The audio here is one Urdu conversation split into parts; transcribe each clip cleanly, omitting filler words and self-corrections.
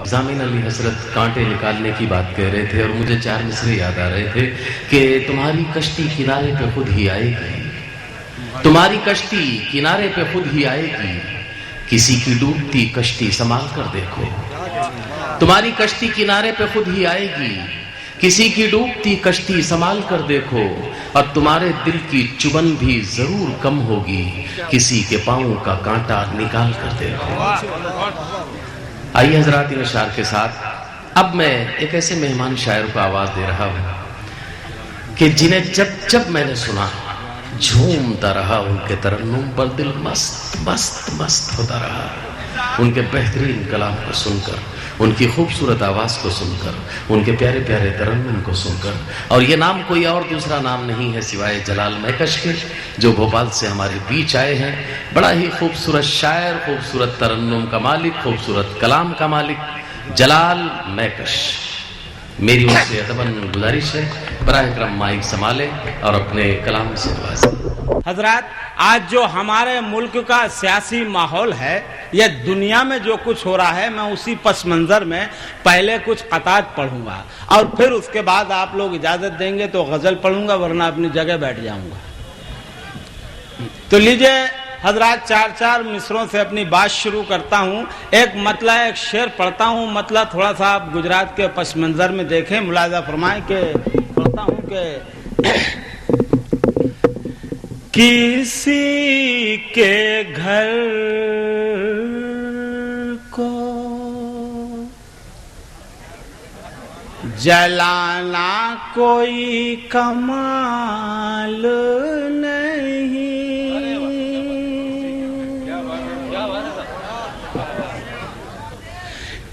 ضامن علی حضرت کانٹے نکالنے کی بات کہہ رہے تھے اور مجھے 4 مصرے یاد آ رہے تھے کہ تمہاری کشتی کنارے پہ خود ہی آئے گی، تمہاری کشتی کنارے پہ خود ہی آئے گی، کسی کی ڈوبتی کشتی سنبھال کر دیکھو، تمہاری کشتی کنارے پہ خود ہی آئے گی، کسی کی ڈوبتی کشتی سنبھال کر دیکھو، اور تمہارے دل کی چبن بھی ضرور کم ہوگی، کسی کے پاؤں کا کانٹا نکال کر دیکھو۔ آئیے حضرات ان اشعار کے ساتھ اب میں ایک ایسے مہمان شاعر کو آواز دے رہا ہوں کہ جنہیں جب جب میں نے سنا جھومتا رہا، ان کے ترنم پر دل مست مست مست ہوتا رہا، ان کے بہترین کلام کو سن کر، ان کی خوبصورت آواز کو سن کر، ان کے پیارے پیارے ترنم کو سن کر، اور یہ نام کوئی اور دوسرا نام نہیں ہے سوائے جلال میکش کے، جو بھوپال سے ہمارے بیچ آئے ہیں، بڑا ہی خوبصورت شاعر، خوبصورت ترنم کا مالک، خوبصورت کلام کا مالک جلال میکش۔ میری ان سے ادباً گزارش ہے براہ کرم مائک سنبھالے اور اپنے کلام سے نوازیں۔ حضرات، آج جو ہمارے ملک کا سیاسی ماحول ہے، یہ دنیا میں جو کچھ ہو رہا ہے، میں اسی پس منظر میں پہلے کچھ قطعات پڑھوں گا اور پھر اس کے بعد آپ لوگ اجازت دیں گے تو غزل پڑھوں گا، ورنہ اپنی جگہ بیٹھ جاؤں گا۔ تو لیجئے حضرات، 4 مصروں سے اپنی بات شروع کرتا ہوں۔ ایک مطلع ایک شعر پڑھتا ہوں، مطلع تھوڑا سا آپ گجرات کے پس منظر میں دیکھیں، ملاحظہ فرمائیں کہ پڑھتا ہوں کہ کسی کے گھر کو جلانا کوئی کمال نہیں،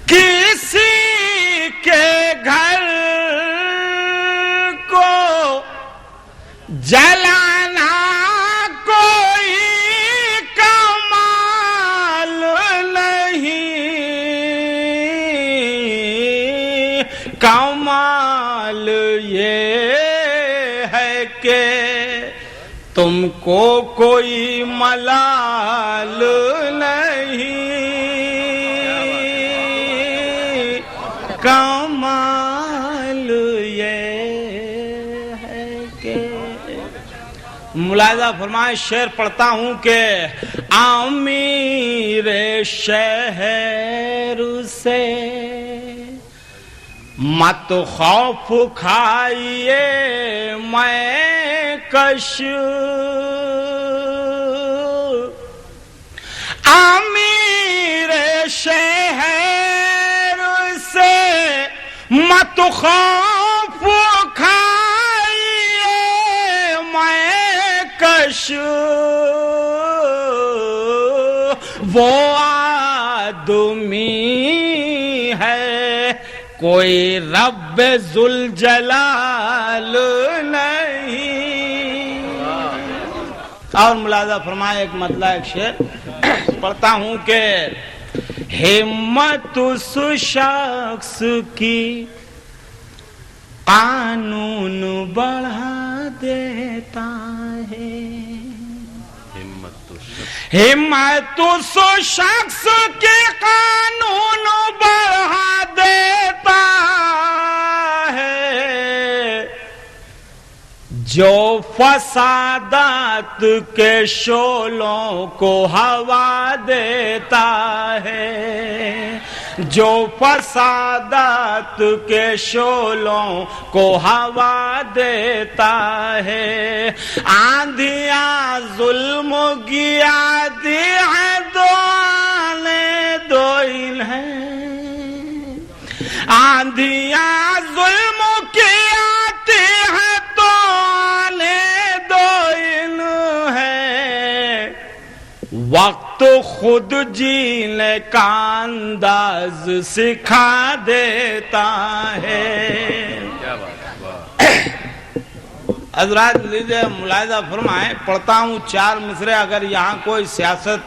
کسی کے گھر کو جلانا کوئی کمال نہیں، کمال یہ ہے کہ تم کو کوئی ملال نہیں، کمال یہ ہے کہ ملاحظہ فرمائے، شعر پڑھتا ہوں کہ امیر شہر سے مت خوف کھائیے میں کش، امیر شہر سے مت خوف کھائیے میں کش، وہ آدمی ہے کوئی رب ذوالجلال نہیں۔ اور ملاحظہ فرمائے، ایک مطلع ایک شعر پڑھتا ہوں کہ ہمت اس شخص کی قانون بڑھا دیتا ہے، ہمت اس شخص کی قانون بڑھا دیتا ہے، جو فسادات کے شعلوں کو ہوا دیتا ہے، جو فسادات کے شعلوں کو ہوا دیتا ہے، آندھیاں ظلم کی آتی ہیں دو آنے دو ہیں، آندھیاں ظلم کی آتی ہیں تو آنے دو ہیں، وقت خود جینے کا انداز سکھا دیتا ہے۔ حضرات لیجیے ملاحظہ فرمائیں، پڑھتا ہوں 4 مصرے، اگر یہاں کوئی سیاست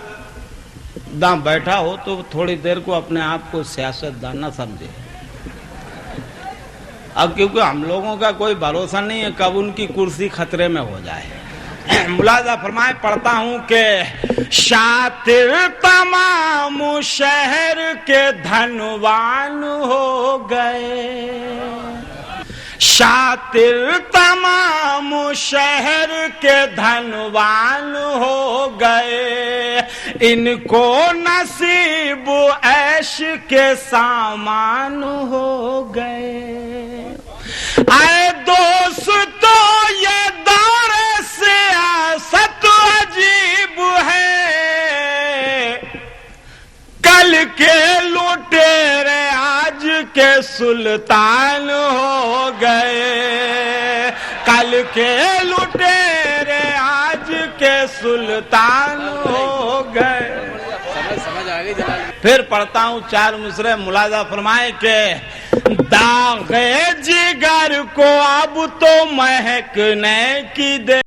داں بیٹھا ہو تو تھوڑی دیر کو اپنے آپ کو سیاست داں نہ سمجھے، اب کیونکہ ہم لوگوں کا کوئی بھروسہ نہیں ہے کب ان کی کرسی خطرے میں ہو جائے۔ ملاحظہ فرمائے پڑھتا ہوں کہ شاطر تمام شہر کے دھنوان ہو گئے، شاطر تمام شہر کے دھنوان ہو گئے، ان کو نصیب عیش کے سامان ہو گئے۔ اے دوستو یہ دور سیاست عجیب ہے، کل کے لوٹیرے آج کے سلطان ہو گئے، کل کے لوٹیرے آج کے سلطان ہو گئے۔ پھر پڑھتا ہوں 4 مصرے، ملاحظہ فرمائے کہ داغ جگر کو اب تو مہکنے کی دے